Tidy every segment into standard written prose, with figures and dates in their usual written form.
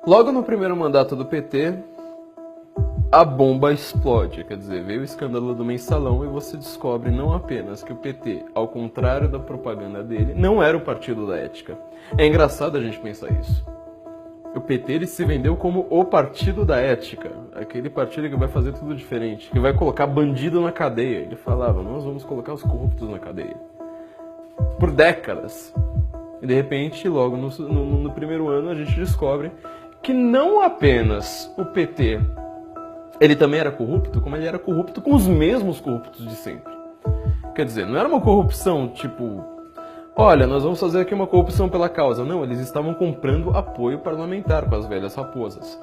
Logo no primeiro mandato do PT, a bomba explode, quer dizer, veio o escândalo do Mensalão e você descobre não apenas que o PT, ao contrário da propaganda dele, não era o partido da ética. É engraçado a gente pensar isso. O PT ele se vendeu como o partido da ética, aquele partido que vai fazer tudo diferente, que vai colocar bandido na cadeia. Ele falava, nós vamos colocar os corruptos na cadeia. Por décadas. E de repente, logo no primeiro ano, a gente descobre que não apenas o PT ele também era corrupto, como ele era corrupto com os mesmos corruptos de sempre. Quer dizer, não era uma corrupção tipo, olha, nós vamos fazer aqui uma corrupção pela causa. Não, eles estavam comprando apoio parlamentar com as velhas raposas.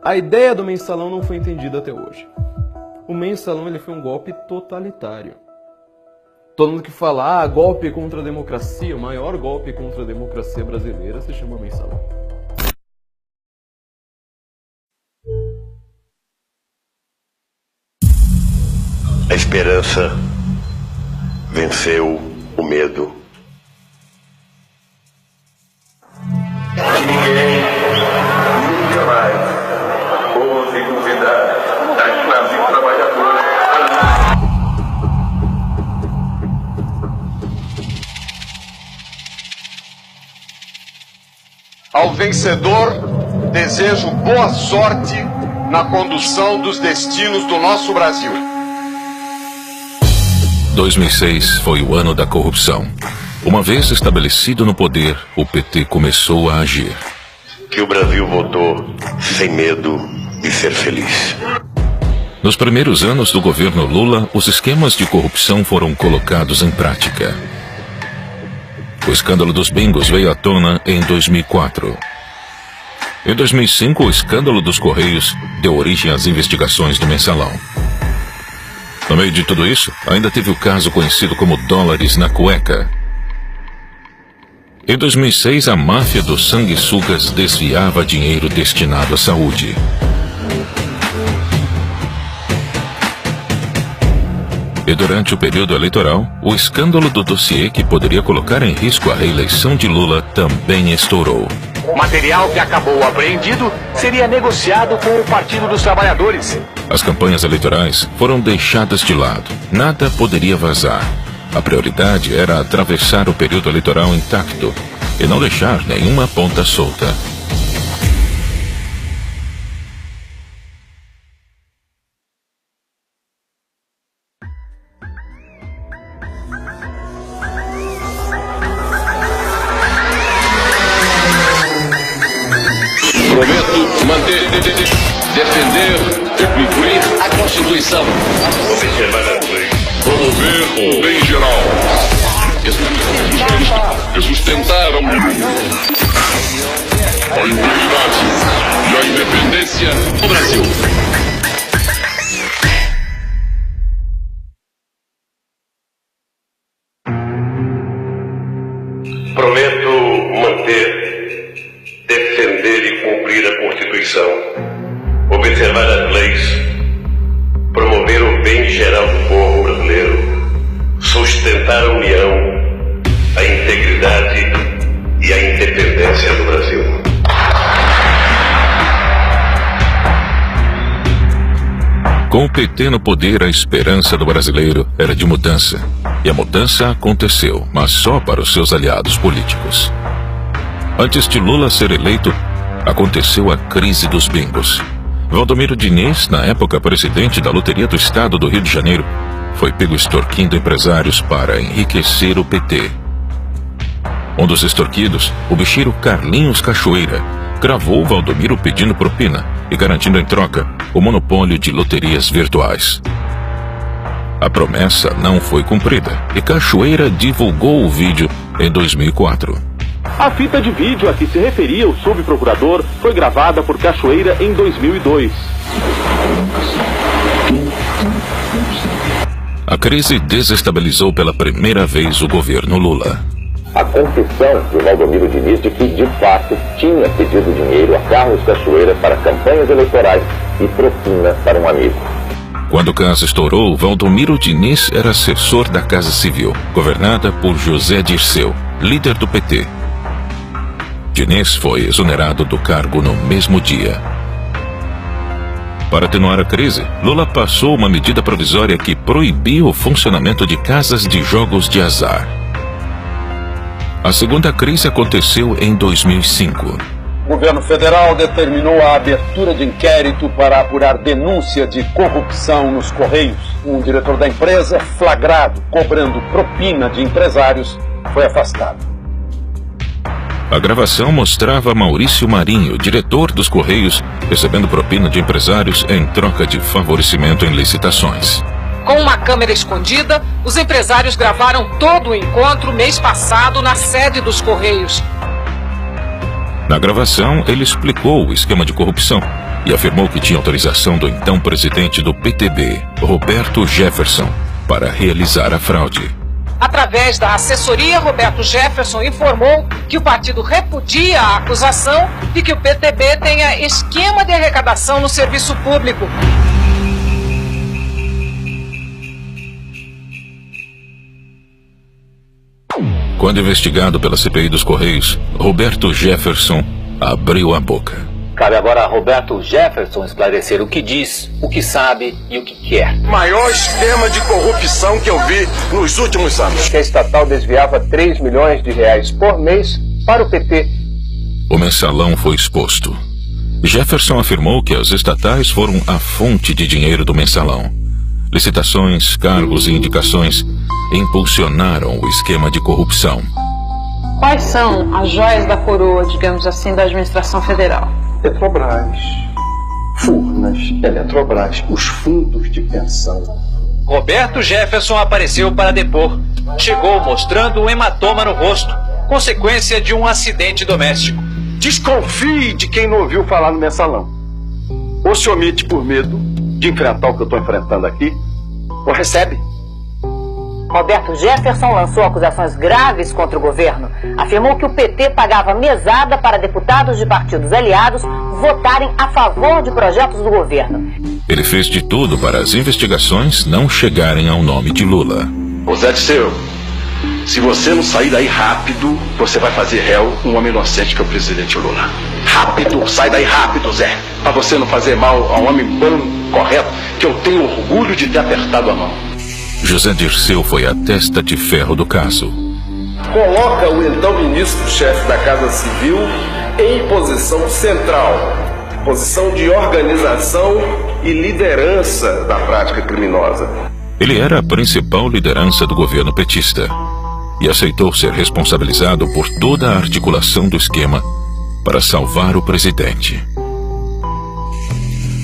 A ideia do Mensalão não foi entendida até hoje. O Mensalão ele foi um golpe totalitário. Todo mundo que fala, golpe contra a democracia, o maior golpe contra a democracia brasileira se chama Mensalão. A esperança venceu o medo. Ninguém nunca mais ouve duvidar da classe trabalhadora. Ao vencedor, desejo boa sorte na condução dos destinos do nosso Brasil. 2006 foi o ano da corrupção. Uma vez estabelecido no poder, o PT começou a agir. Que o Brasil votou sem medo de ser feliz. Nos primeiros anos do governo Lula, os esquemas de corrupção foram colocados em prática. O escândalo dos bingos veio à tona em 2004. Em 2005, o escândalo dos Correios deu origem às investigações do Mensalão. No meio de tudo isso, ainda teve o caso conhecido como dólares na cueca. Em 2006, a máfia dos sanguessugas desviava dinheiro destinado à saúde. E durante o período eleitoral, o escândalo do dossiê que poderia colocar em risco a reeleição de Lula também estourou. O material que acabou apreendido seria negociado com o Partido dos Trabalhadores. As campanhas eleitorais foram deixadas de lado. Nada poderia vazar. A prioridade era atravessar o período eleitoral intacto e não deixar nenhuma ponta solta. Prometo manter, defender e cumprir a Constituição. Observar as leis. Promover o bem geral. E sustentar a impunidade e a independência do Brasil. Prometo manter, defender e cumprir a Constituição, observar as leis, promover o bem geral do povo brasileiro, sustentar a união, a integridade e a independência do Brasil. Com o PT no poder, a esperança do brasileiro era de mudança. E a mudança aconteceu, mas só para os seus aliados políticos. Antes de Lula ser eleito, aconteceu a crise dos bingos. Valdomiro Diniz, na época presidente da Loteria do Estado do Rio de Janeiro, foi pego extorquindo empresários para enriquecer o PT. Um dos extorquidos, o bicheiro Carlinhos Cachoeira, gravou Valdomiro pedindo propina e garantindo em troca o monopólio de loterias virtuais. A promessa não foi cumprida e Cachoeira divulgou o vídeo em 2004. A fita de vídeo a que se referia o subprocurador foi gravada por Cachoeira em 2002. A crise desestabilizou pela primeira vez o governo Lula. A confissão de Valdomiro Diniz de que, de fato, tinha pedido dinheiro a Carlos Cachoeira para campanhas eleitorais e propina para um amigo. Quando o caso estourou, Valdomiro Diniz era assessor da Casa Civil, governada por José Dirceu, líder do PT. Diniz foi exonerado do cargo no mesmo dia. Para atenuar a crise, Lula passou uma medida provisória que proibiu o funcionamento de casas de jogos de azar. A segunda crise aconteceu em 2005. O governo federal determinou a abertura de inquérito para apurar denúncia de corrupção nos Correios. Um diretor da empresa, flagrado cobrando propina de empresários, foi afastado. A gravação mostrava Maurício Marinho, diretor dos Correios, recebendo propina de empresários em troca de favorecimento em licitações. Com uma câmera escondida, os empresários gravaram todo o encontro mês passado na sede dos Correios. Na gravação, ele explicou o esquema de corrupção e afirmou que tinha autorização do então presidente do PTB, Roberto Jefferson, para realizar a fraude. Através da assessoria, Roberto Jefferson informou que o partido repudia a acusação de que o PTB tenha esquema de arrecadação no serviço público. Quando investigado pela CPI dos Correios, Roberto Jefferson abriu a boca. Cabe agora a Roberto Jefferson esclarecer o que diz, o que sabe e o que quer. Maior esquema de corrupção que eu vi nos últimos anos. Que a estatal desviava 3 milhões de reais por mês para o PT. O mensalão foi exposto. Jefferson afirmou que as estatais foram a fonte de dinheiro do mensalão. Licitações, cargos e indicações impulsionaram o esquema de corrupção. Quais são as joias da coroa, digamos assim, da administração federal? Petrobras, Furnas, Eletrobras, os fundos de pensão. Roberto Jefferson apareceu para depor. Chegou mostrando um hematoma no rosto, consequência de um acidente doméstico. Desconfie de quem não ouviu falar no mensalão. Ou se omite por medo de enfrentar o que eu estou enfrentando aqui, ou recebe. Roberto Jefferson lançou acusações graves contra o governo. Afirmou que o PT pagava mesada para deputados de partidos aliados votarem a favor de projetos do governo. Ele fez de tudo para as investigações não chegarem ao nome de Lula. Ô Zé Disseu, se você não sair daí rápido, você vai fazer réu um homem inocente que é o presidente Lula. Rápido, sai daí rápido, Zé. Pra você não fazer mal a um homem bom, correto, que eu tenho orgulho de ter apertado a mão. José Dirceu foi a testa de ferro do caso. Coloca o então ministro-chefe da Casa Civil em posição central, posição de organização e liderança da prática criminosa. Ele era a principal liderança do governo petista e aceitou ser responsabilizado por toda a articulação do esquema para salvar o presidente.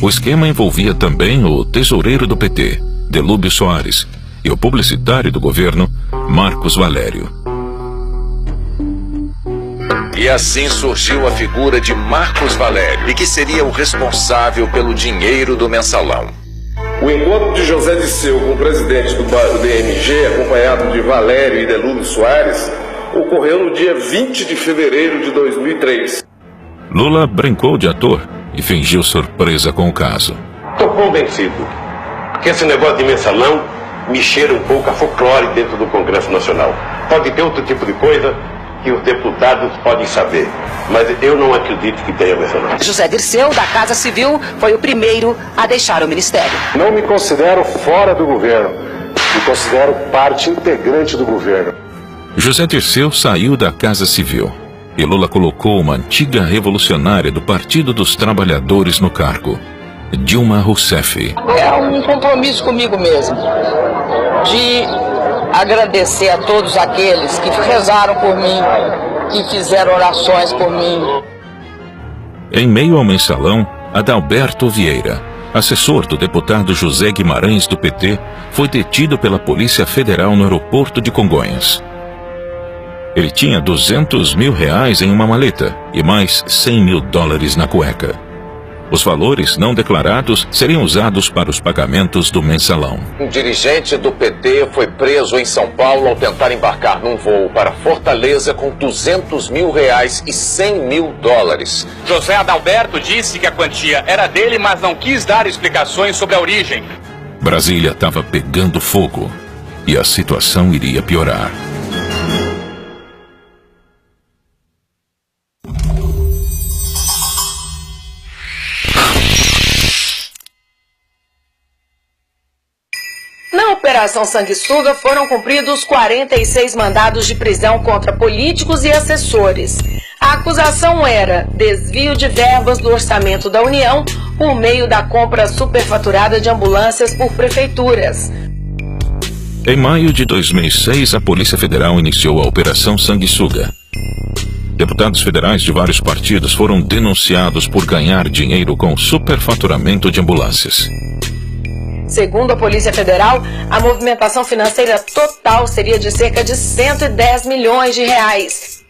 O esquema envolvia também o tesoureiro do PT, Delúbio Soares, e o publicitário do governo, Marcos Valério. E assim surgiu a figura de Marcos Valério, e que seria o responsável pelo dinheiro do mensalão. O encontro de José Disseu com o presidente do DMG, acompanhado de Valério e Delúbio Soares, ocorreu no dia 20 de fevereiro de 2003. Lula brincou de ator e fingiu surpresa com o caso. Estou convencido que esse negócio de mensalão me cheira um pouco a folclore dentro do Congresso Nacional. Pode ter outro tipo de coisa que os deputados podem saber, mas eu não acredito que tenha mensalão. José Dirceu, da Casa Civil, foi o primeiro a deixar o ministério. Não me considero fora do governo, me considero parte integrante do governo. José Dirceu saiu da Casa Civil e Lula colocou uma antiga revolucionária do Partido dos Trabalhadores no cargo, Dilma Rousseff. É um compromisso comigo mesmo, de agradecer a todos aqueles que rezaram por mim, que fizeram orações por mim. Em meio ao mensalão, Adalberto Vieira, assessor do deputado José Guimarães do PT, foi detido pela Polícia Federal no aeroporto de Congonhas. Ele tinha R$200 mil em uma maleta e mais $100 mil na cueca. Os valores não declarados seriam usados para os pagamentos do mensalão. Um dirigente do PT foi preso em São Paulo ao tentar embarcar num voo para Fortaleza com R$200 mil e $100 mil. José Adalberto disse que a quantia era dele, mas não quis dar explicações sobre a origem. Brasília estava pegando fogo e a situação iria piorar. Operação Sanguessuga foram cumpridos 46 mandados de prisão contra políticos e assessores. A acusação era desvio de verbas do orçamento da União por meio da compra superfaturada de ambulâncias por prefeituras. Em maio de 2006, a Polícia Federal iniciou a Operação Sanguessuga. Deputados federais de vários partidos foram denunciados por ganhar dinheiro com superfaturamento de ambulâncias. Segundo a Polícia Federal, a movimentação financeira total seria de cerca de 110 milhões de reais.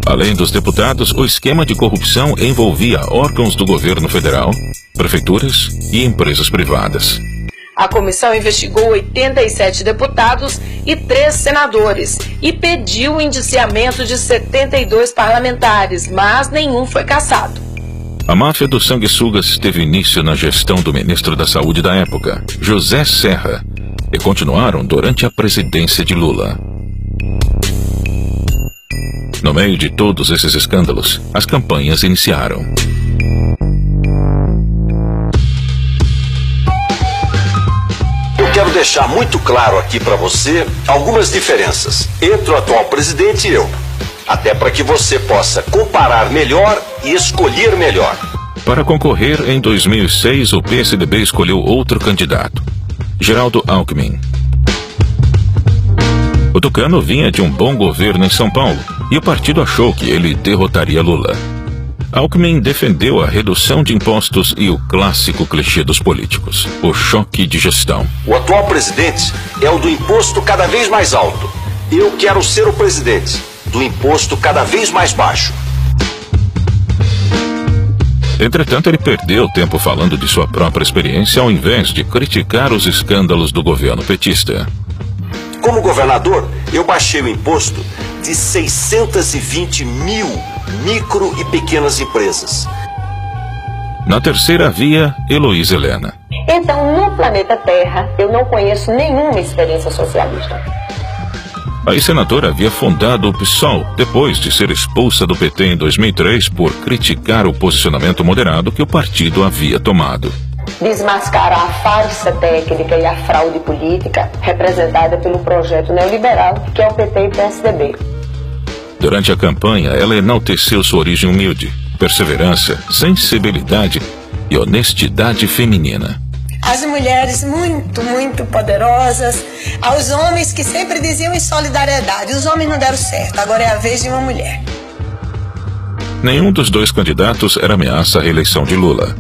Além dos deputados, o esquema de corrupção envolvia órgãos do governo federal, prefeituras e empresas privadas. A comissão investigou 87 deputados e 3 senadores e pediu o indiciamento de 72 parlamentares, mas nenhum foi cassado. A máfia dos sanguessugas teve início na gestão do ministro da Saúde da época, José Serra, e continuaram durante a presidência de Lula. No meio de todos esses escândalos, as campanhas iniciaram. Eu quero deixar muito claro aqui para você algumas diferenças entre o atual presidente e eu. Até para que você possa comparar melhor e escolher melhor. Para concorrer, em 2006, o PSDB escolheu outro candidato, Geraldo Alckmin. O tucano vinha de um bom governo em São Paulo e o partido achou que ele derrotaria Lula. Alckmin defendeu a redução de impostos e o clássico clichê dos políticos, o choque de gestão. O atual presidente é o do imposto cada vez mais alto. Eu quero ser o presidente do imposto cada vez mais baixo. Entretanto, ele perdeu tempo falando de sua própria experiência ao invés de criticar os escândalos do governo petista. Como governador, eu baixei o imposto de 620 mil micro e pequenas empresas. Na terceira via, Heloísa Helena. Então, no planeta Terra, eu não conheço nenhuma experiência socialista. A ex-senadora havia fundado o PSOL depois de ser expulsa do PT em 2003 por criticar o posicionamento moderado que o partido havia tomado. Desmascarar a farsa técnica e a fraude política representada pelo projeto neoliberal, que é o PT e o PSDB. Durante a campanha, ela enalteceu sua origem humilde, perseverança, sensibilidade e honestidade feminina. As mulheres muito poderosas, aos homens que sempre diziam em solidariedade. Os homens não deram certo, agora é a vez de uma mulher. Nenhum dos dois candidatos era ameaça à reeleição de Lula.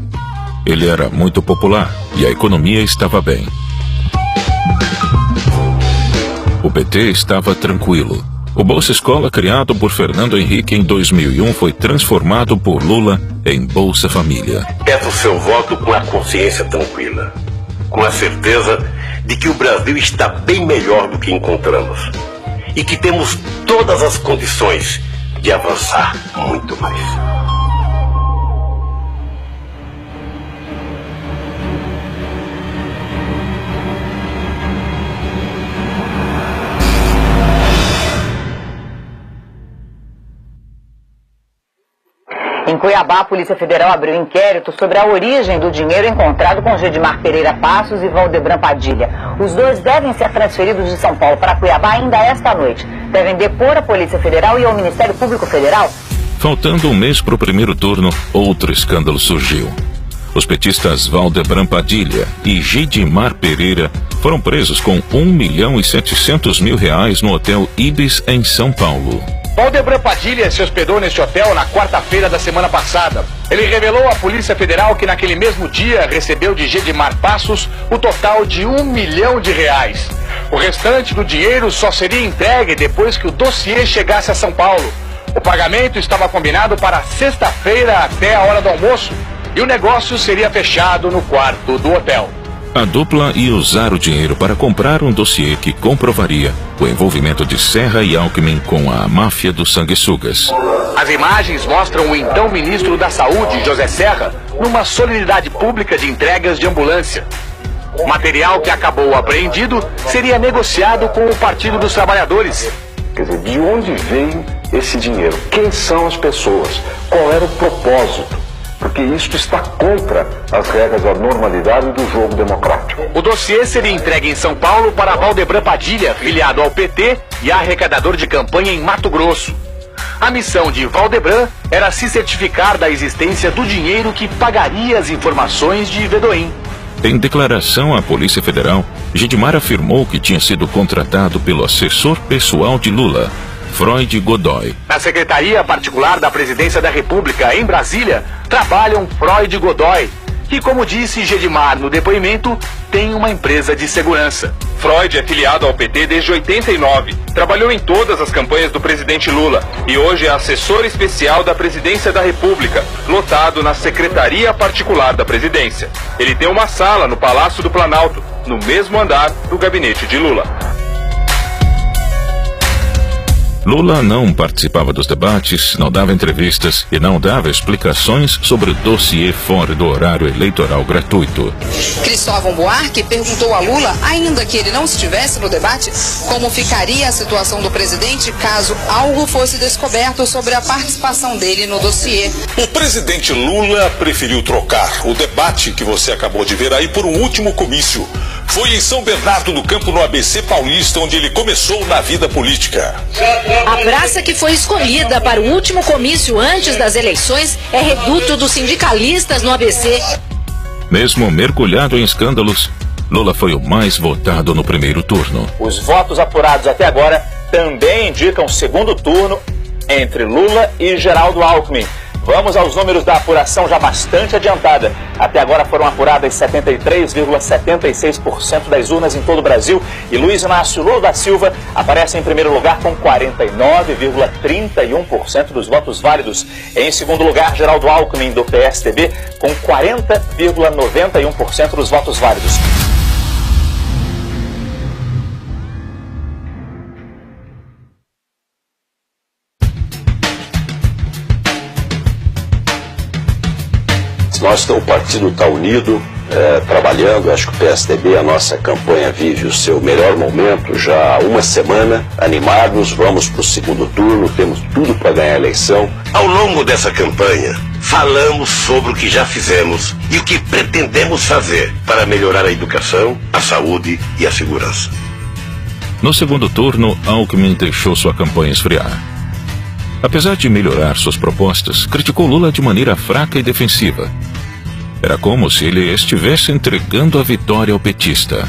Ele era muito popular e a economia estava bem. O PT estava tranquilo. O Bolsa Escola, criado por Fernando Henrique em 2001, foi transformado por Lula em Bolsa Família. Peço o seu voto com a consciência tranquila, com a certeza de que o Brasil está bem melhor do que encontramos e que temos todas as condições de avançar muito mais. Em Cuiabá, a Polícia Federal abriu inquérito sobre a origem do dinheiro encontrado com Gedimar Pereira Passos e Valdebran Padilha. Os dois devem ser transferidos de São Paulo para Cuiabá ainda esta noite. Devem depor a Polícia Federal e ao Ministério Público Federal. Faltando um mês para o primeiro turno, outro escândalo surgiu. Os petistas Valdebran Padilha e Gedimar Pereira foram presos com R$1.700.000 no Hotel Ibis, em São Paulo. Valdebran Padilha se hospedou neste hotel na quarta-feira da semana passada. Ele revelou à Polícia Federal que naquele mesmo dia recebeu de Gedimar Passos o total de R$1 milhão. O restante do dinheiro só seria entregue depois que o dossiê chegasse a São Paulo. O pagamento estava combinado para sexta-feira até a hora do almoço e o negócio seria fechado no quarto do hotel. A dupla ia usar o dinheiro para comprar um dossiê que comprovaria o envolvimento de Serra e Alckmin com a máfia dos sanguessugas. As imagens mostram o então ministro da Saúde, José Serra, numa solenidade pública de entregas de ambulância. O material que acabou apreendido seria negociado com o Partido dos Trabalhadores. Quer dizer, de onde veio esse dinheiro? Quem são as pessoas? Qual era o propósito porque isso está contra as regras da normalidade do jogo democrático. O dossiê seria entregue em São Paulo para Valdebran Padilha, filiado ao PT e arrecadador de campanha em Mato Grosso. A missão de Valdebran era se certificar da existência do dinheiro que pagaria as informações de Vedoim. Em declaração à Polícia Federal, Gedimar afirmou que tinha sido contratado pelo assessor pessoal de Lula, Freud Godoy. Na Secretaria Particular da Presidência da República, em Brasília, trabalham Freud Godoy, que, como disse Gedimar no depoimento, tem uma empresa de segurança. Freud é filiado ao PT desde 89, trabalhou em todas as campanhas do presidente Lula e hoje é assessor especial da Presidência da República, lotado na Secretaria Particular da Presidência. Ele tem uma sala no Palácio do Planalto, no mesmo andar do gabinete de Lula. Lula não participava dos debates, não dava entrevistas e não dava explicações sobre o dossiê fora do horário eleitoral gratuito. Cristóvão Buarque perguntou a Lula, ainda que ele não estivesse no debate, como ficaria a situação do presidente caso algo fosse descoberto sobre a participação dele no dossiê. O presidente Lula preferiu trocar o debate que você acabou de ver aí por um último comício. Foi em São Bernardo do Campo, no ABC Paulista, onde ele começou na vida política. A praça que foi escolhida para o último comício antes das eleições é reduto dos sindicalistas no ABC. Mesmo mergulhado em escândalos, Lula foi o mais votado no primeiro turno. Os votos apurados até agora também indicam segundo turno entre Lula e Geraldo Alckmin. Vamos aos números da apuração já bastante adiantada. Até agora foram apuradas 73,76% das urnas em todo o Brasil e Luiz Inácio Lula da Silva aparece em primeiro lugar com 49,31% dos votos válidos. Em segundo lugar, Geraldo Alckmin do PSDB com 40,91% dos votos válidos. O partido está unido, trabalhando. Acho que o PSDB, a nossa campanha vive o seu melhor momento já há uma semana, animados, vamos para o segundo turno, temos tudo para ganhar a eleição. Ao longo dessa campanha, falamos sobre o que já fizemos e o que pretendemos fazer para melhorar a educação, a saúde e a segurança. No segundo turno, Alckmin deixou sua campanha esfriar. Apesar de melhorar suas propostas, criticou Lula de maneira fraca e defensiva. Era como se ele estivesse entregando a vitória ao petista.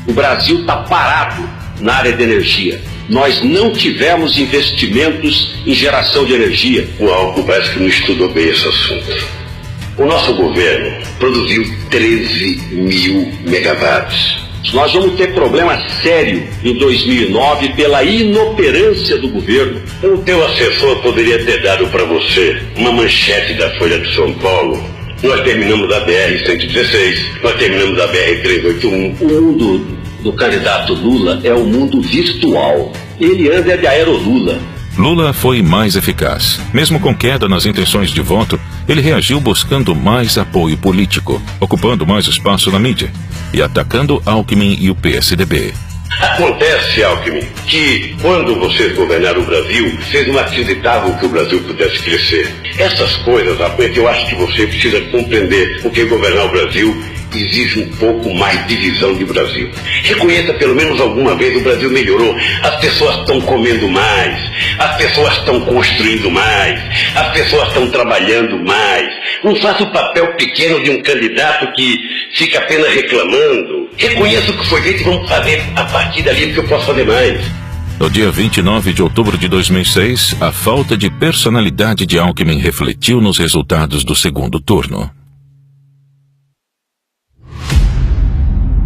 O Brasil está parado na área de energia. Nós não tivemos investimentos em geração de energia. O Alckmin parece que não estudou bem esse assunto. O nosso governo produziu 13 mil megawatts. Nós vamos ter problema sério em 2009 pela inoperância do governo. O teu assessor poderia ter dado para você uma manchete da Folha de São Paulo. Nós terminamos a BR-116, nós terminamos a BR-381. O mundo do candidato Lula é um mundo virtual. Ele anda de aerolula. Lula foi mais eficaz. Mesmo com queda nas intenções de voto, ele reagiu buscando mais apoio político, ocupando mais espaço na mídia e atacando Alckmin e o PSDB. Acontece, Alckmin, que quando vocês governaram o Brasil, vocês não acreditavam que o Brasil pudesse crescer. Essas coisas, Alckmin, eu acho que você precisa compreender, porque governar o Brasil exige um pouco mais de visão de Brasil. Reconheça pelo menos alguma vez o Brasil melhorou. As pessoas estão comendo mais, as pessoas estão construindo mais, as pessoas estão trabalhando mais. Não faça o papel pequeno de um candidato que fica apenas reclamando. Reconheça o que foi feito e vamos fazer a partir dali, porque eu posso fazer mais. No dia 29 de outubro de 2006, a falta de personalidade de Alckmin refletiu nos resultados do segundo turno.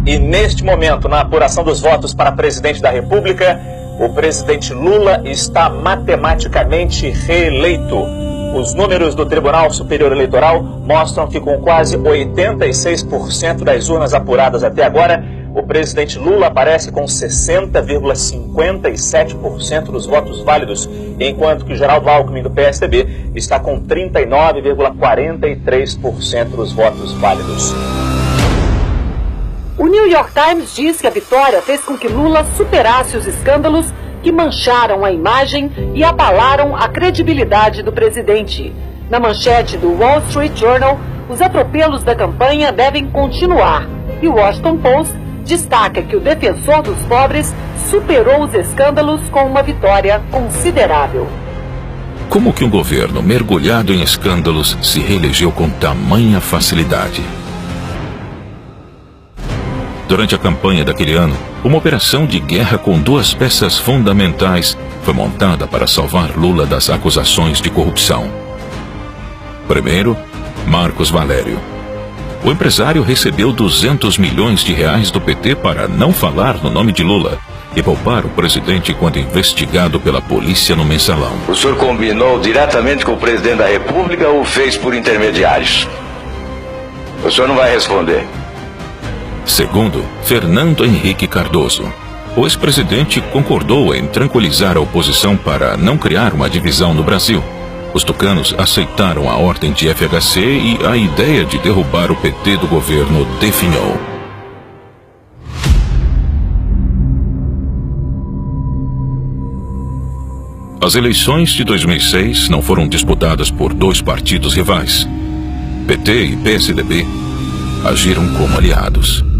E neste momento, na apuração dos votos para presidente da República, o presidente Lula está matematicamente reeleito. Os números do Tribunal Superior Eleitoral mostram que com quase 86% das urnas apuradas até agora, o presidente Lula aparece com 60,57% dos votos válidos, enquanto que Geraldo Alckmin do PSDB está com 39,43% dos votos válidos. O New York Times diz que a vitória fez com que Lula superasse os escândalos que mancharam a imagem e abalaram a credibilidade do presidente. Na manchete do Wall Street Journal, os atropelos da campanha devem continuar. E o Washington Post destaca que o defensor dos pobres superou os escândalos com uma vitória considerável. Como que um governo mergulhado em escândalos se reelegeu com tamanha facilidade? Durante a campanha daquele ano, uma operação de guerra com duas peças fundamentais foi montada para salvar Lula das acusações de corrupção. Primeiro, Marcos Valério. O empresário recebeu 200 milhões de reais do PT para não falar no nome de Lula e poupar o presidente quando investigado pela polícia no Mensalão. O senhor combinou diretamente com o presidente da República ou fez por intermediários? O senhor não vai responder. Segundo, Fernando Henrique Cardoso. O ex-presidente concordou em tranquilizar a oposição para não criar uma divisão no Brasil. Os tucanos aceitaram a ordem de FHC e a ideia de derrubar o PT do governo definhou. As eleições de 2006 não foram disputadas por dois partidos rivais. PT e PSDB agiram como aliados.